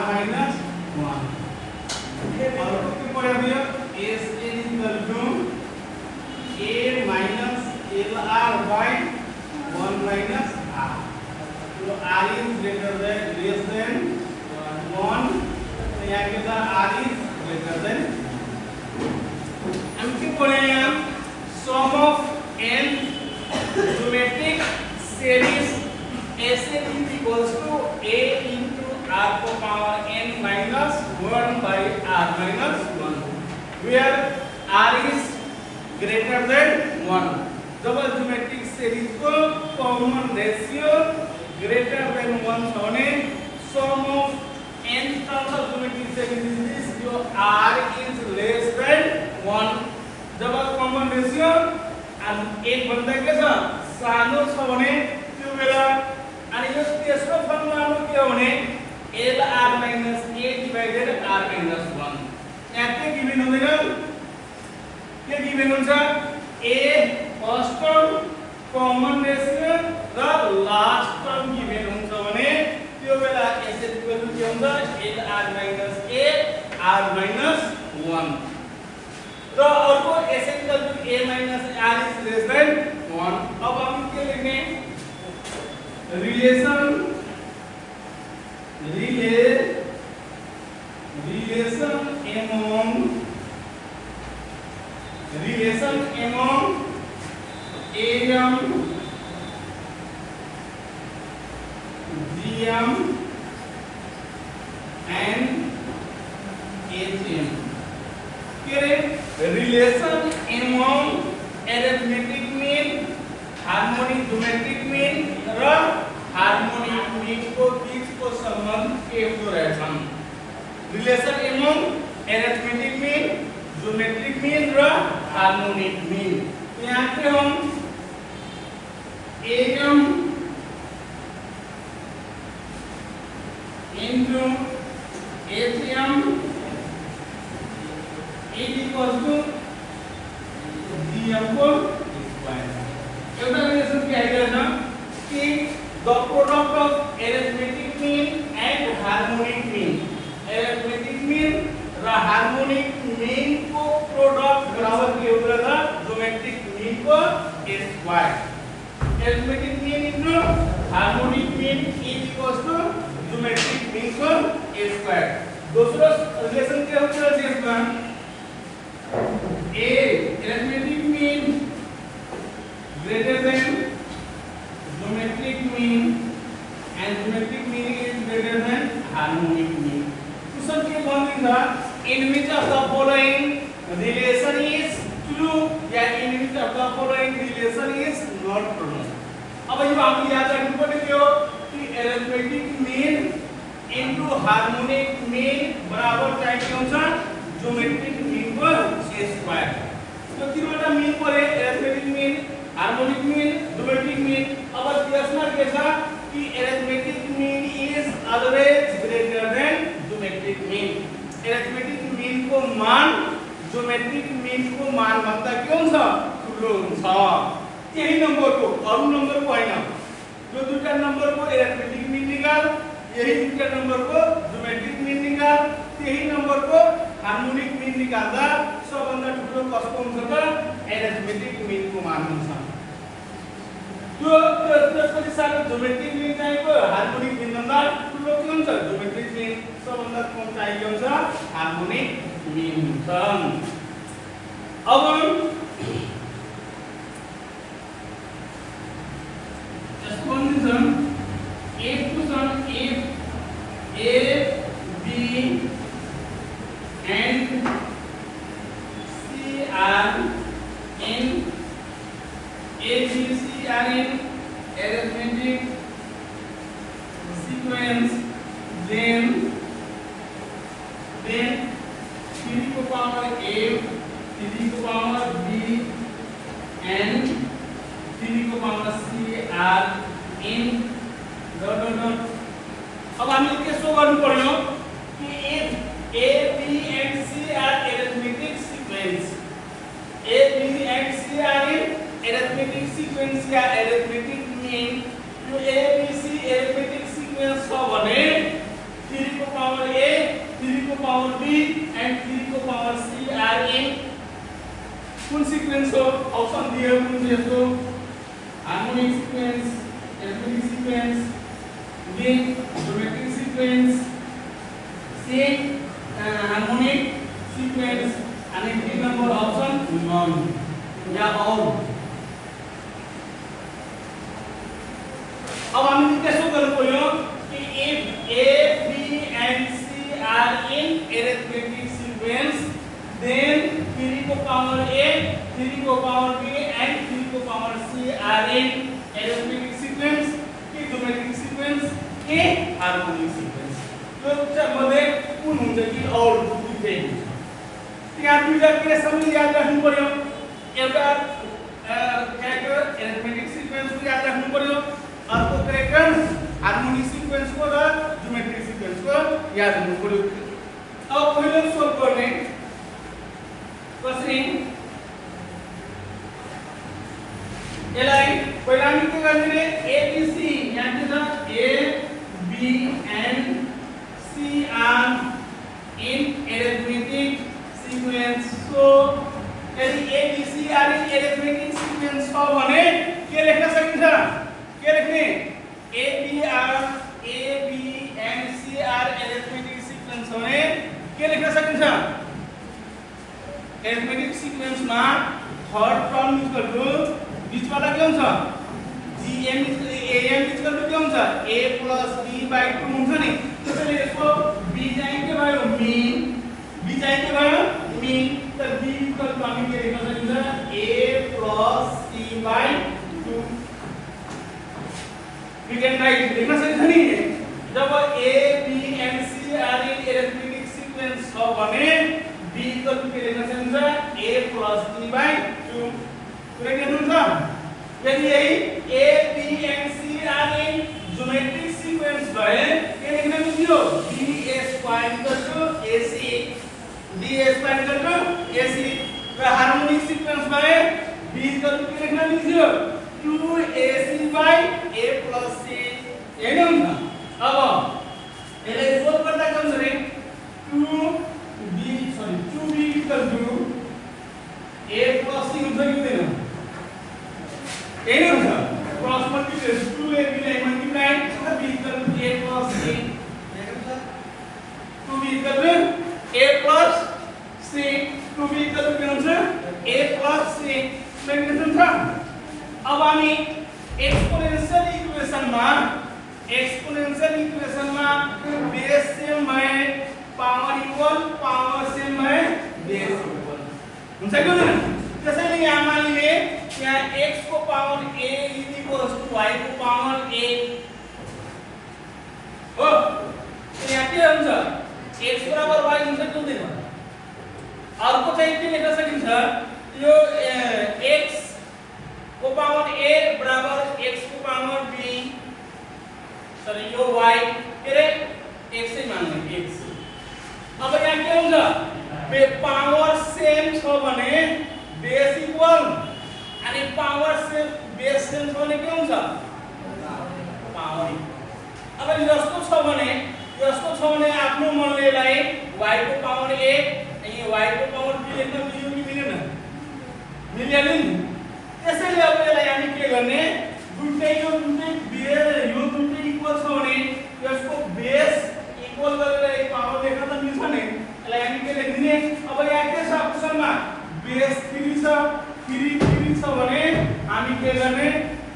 minus 1 और कितने पढ़ा दिया s n equal to a minus lr by 1 minus r तो r is greater than less than 1 तो यहाँ के साथ r is greater than हम क्या पढ़े हैं sum of n geometric series Sn is equals to a into r to power n minus 1 by r minus 1 where r is greater than 1 double geometric series को common ratio greater than 1 होने sum of n terms of geometric series is this जो r is less than 1 double common ratio and एक बंदा कैसा सानो होने त्यो बेला आणि यो तेस्रो फर्मुलामा के होने lr minus a divided r minus 1 यहाँ के गिवन हुँदैन के गिवन हुन्छ a first term common ratio र लास्ट टर्म गिवन हुन्छ भने त्यो बेला s इक्वल टु के हुन्छ lr minus a r minus 1 र अर्को s equal to a minus r is less than 1 अब हम के लेंगे relation among AM GM and HM करे relation among arithmetic mean harmonic geometric mean र हार्मोनिक मीन को बीच को संबंध के हो रहछन् relation among arithmetic mean geometric mean र हार्मोनिक मीन यहाँ पे हम AM into HM is equal to GM को एउटा रिलेसन के आइडिया छ कि the product of arithmetic mean and harmonic mean arithmetic mean र हार्मोनिक मीन को प्रोडक्ट बराबर के हो रहा ज्योमेट्रिक मीन को square arithmetic mean into harmonic mean is equals to geometric mean को स्क्वायर दूसरा रिलेशन क्या होता है इसका a arithmetic mean greater than geometric mean and geometric mean is greater than harmonic mean. So sir ये bonding था in which of the following relation is true yeah in which of the following relation is not true. अब ये आपको याद रखना पड़ेगा क्यों कि arithmetic mean into harmonic mean बराबर चाहिए कौन सा geometric mean को स्क्वायर. तो तीनों मीन पर है arithmetic mean harmonic mean geometric mean अब प्रश्न कैसा कि arithmetic mean is always greater than geometric mean arithmetic mean को मान ज्योमेट्रिक मीन को मान भन्दा क्यों छ ठुलो हुन्छ यही नम्बर को अरु नम्बर को हैन जो दुईटा नम्बर को अरिथमेटिक मीन निकाल यही दुईटा नम्बर को ज्योमेट्रिक मीन निकाल यही नम्बर को हार्मोनिक मीन निकाल्दा सबभन्दा ठुलो कसको हुन्छ त अरिथमेटिक मीन को मान हुन्छ त्यो त्यसपछि सानो ज्योमेट्रिक मीन चाहिएको हार्मोनिक मीन भन्दा ठुलो के हुन्छ ज्योमेट्रिक मीन सबभन्दा कम चाहिएको हुन्छ हार्मोनिक मीन हुन्छ अब यसको condition if to sum if a b and c are in a b c are in arithmetic sequence then 3 to power a 3 to power b and 3 to power c are in dot dot dot. अब हामीले के so गर्नु पर्यो कि if a b and c are arithmetic sequence a b and c are in arithmetic sequence yeah arithmetic mean यो a b c arithmetic sequence छ भने 3 को पावर a कुन सिक्वेन्स हो अप्सन दियो कुन चाहिँ यस्तो harmonic sequence arithmetic sequence b geometric sequence c harmonic sequence आणि 3 नंबर ऑप्शन नॉन या ऑल अब हामी त्यसो गर्नु पर्यो कि if A B and C are in arithmetic sequence then 3 को पावर A 3 को पावर B and 3 को power C are in arithmetic sequence कि ज्योमेट्रिक sequence कि हार्मोनिक sequence यो मध्ये कुन हुन्छ कि और दुईटै हुन्छ यहाँ दुईटा केस हामीले याद राख्नु पर्यो एउटा क्यारेक्टर arithmetic sequence को याद राख्नु पर्यो अर्को क्यारेक्टर हार्मोनिक सिक्वेन्स को र ज्योमेट्रिक सिक्वेन्स को याद हुनु पर्यो अब पहिलो सोल्भ गर्ने कसरी यसलाई पहिला हामी के गर्ने A B C यहाँ के छ A B and C are in arithmetic sequence so यदि A B C are in arithmetic sequence हो भने के लेख्न सकिन्छ के लेख्ने A B and C are arithmetic sequence हो भने के लेख्न सकिन्छ arithmetic sequence मा थर्ड टर्म इक्वल टु बीचवाला के हुन्छ GM AM इक्वल टु के हुन्छ A plus B/2 हुन्छ नि त्यसैले यसको B चाहिँ के भयो मीन B चाहिँ के भयो मीन त B इक्वल टु हामी के लेख्न सकिन्छ A plus C/2 we can write लेख्न सकिन्छ नि जब A B and C are in arithmetic sequence हो भने B इक्वल टु के लेख्न सकिन्छ A plus D/2 पुरै लेख्नुहुन्छ यदि यही A B and C are in geometric sequence भए के लेख्न मिल्यो B square equal to AC D square equal to AC र हार्मोनिक सिक्वेन्स भए B इक्वल टु के लेख्न मिल्यो 2AC/A plus C हैन हुन्छ अब यसलाई सोल्भ गर्दा के हुन्छ रे 2B equal to A plus C हुन्छ कि हुँदैन हैन हुन्छ क्रस मल्टिप्लिकेसन 2AB लाई multiply B equal to A plus C 2B equal to A plus C 2B equal to के हुन्छ A plus C मेग्नेटिक छ अब हामी एक्सपोनेंशियल इक्वेशन में बेस सेम भए पावर इक्वल पावर सेम भए base equal हुन्छ कि हुँदैन त्यसैले यहाँ मानिले यहाँ x को power a equals to y को पावर a हो यहाँ के हुन्छ x बराबर y हुन्छ कि हुँदैन अर्को चाहिँ के लेख्न सकिन्छ यो x को पावर a बराबर x को पावर b सरी यो y के रे x से मान्ने x अब यहाँ के हुन्छ पावर सेम छ भने बेस इक्वल अनि पावर सेम बेस सेम छ भने के हुन्छ पावर अब जस्तो छ भने आफ्नो मनले लाई y को पावर a अनि y को पावर b लेख्न मिल्यो कि मिलेन मिल्यो नि त्यसैले अब यसलाई हामी के गर्ने दुईटै दुईटै इक्वल छ भने यसको बेस इक्वल गरेर पावर लेख्न त मिल्छ नि यसलाई हामी के लेख्दिने अब यहाँ के छ अप्सनमा बेस 3 छ 3 छ भने हामी के गर्ने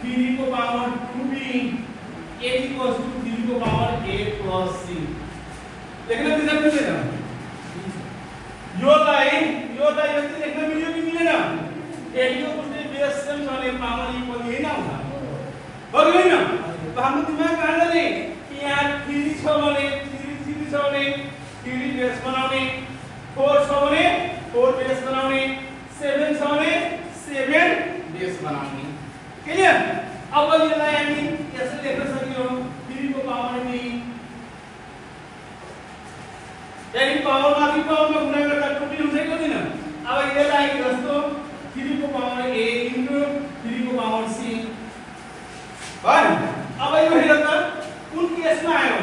3 को power 2b a equals to 3 को पावर a plus c लेख्न मिल्दैन योलाई यति लेख्न मिल्यो कि मिलेन यो कुनै बेस सेम छ भने पावर इक्वल यही न हुन्छ हो कि हैन त हाम्रो दिमाग कहाँ जाने कि यहाँ 3 छ भने 3 बेस बनाउने 4 छ भने 4 बेस बनाउने 7 छ भने 7 बेस बनाउने क्लियर अब यसलाई हामी यसरी लेख्न सक्यौ 3 को पावर b यानी पावर माथि पावरमा गुणा गर्दा टोटल हुन्छ कि हुँदैन अब यसलाई जस्तो 3 को पावर a into 3 को पावर c भयो अब यो हेर त कुन केसमा आयो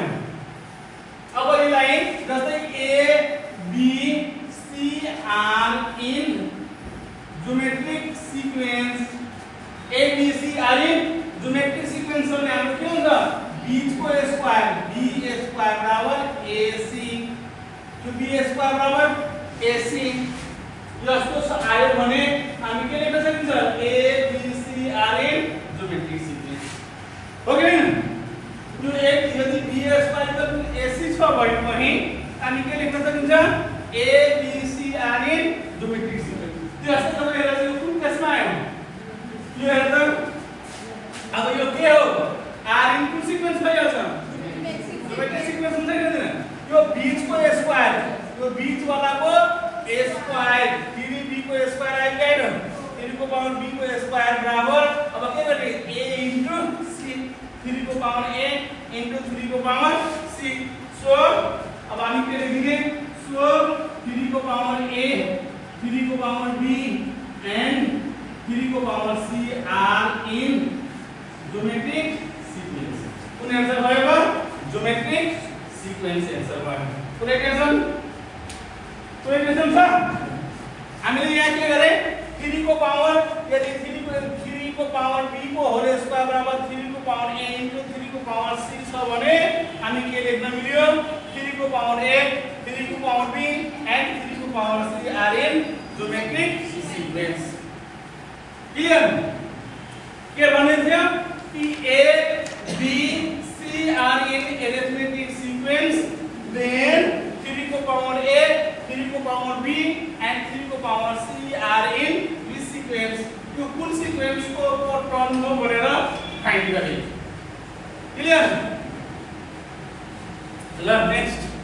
अब यसलाई जस्तै a b c are in geometric sequence a b c are in geometric sequence में हम क्या होगा बीच को स्क्वायर बी स्क्वायर बराबर ए सी तो बी स्क्वायर बराबर ए सी जस्तो आयो भने हामी के लेख्न सकिन्छ a b c are in geometric sequence हो कि हैन यो एक यदि b square equal a c छ भने पनि हामी के लेख्न सकिन्छ a b c are in geometric sequence जस्तो तपाईँ हेर्दा यो कुन केसमा आयो यो हेर्दा अब यो के हो आर इन कुन सिक्वेन्स भइहाल्छ ज्योमेट्रिक सिक्वेन्स हुन्छ कि हुँदैन यो बीच को स्क्वायर यो बीच वालाको स्क्वायर 3b को स्क्वायर आइहाल्यो 3 को पावर b को स्क्वायर बराबर अब के गर्ने a इन्टु c 3 को पावर a इन्टु 3 को पावर c सो अब हामी के लेख्ने सो 3 को पावर a 3 को पावर b and 3 को power c are in geometric sequence कुन आन्सर भयो geometric sequence आन्सर भयो कुन इक्वेसन छ हामीले यहाँ के गरे 3 को पावर यदि 3 को पावर b को होल स्क्वायर बराबर 3 को पावर a इन्टु 3 को पावर c छ भने हामी के लेख्न मिल्यो 3 को पावर a 3 को पावर b and 3 को power c are in geometric sequence clear के भन्ने थियो कि a b c are in arithmetic sequence then 3 को पावर a 3 को पावर b and 3 को power c are in this sequence यो कुल सीक्वेंस को टर्न नो गरेर फाइन्ड गरे क्लियर ल नेक्स्ट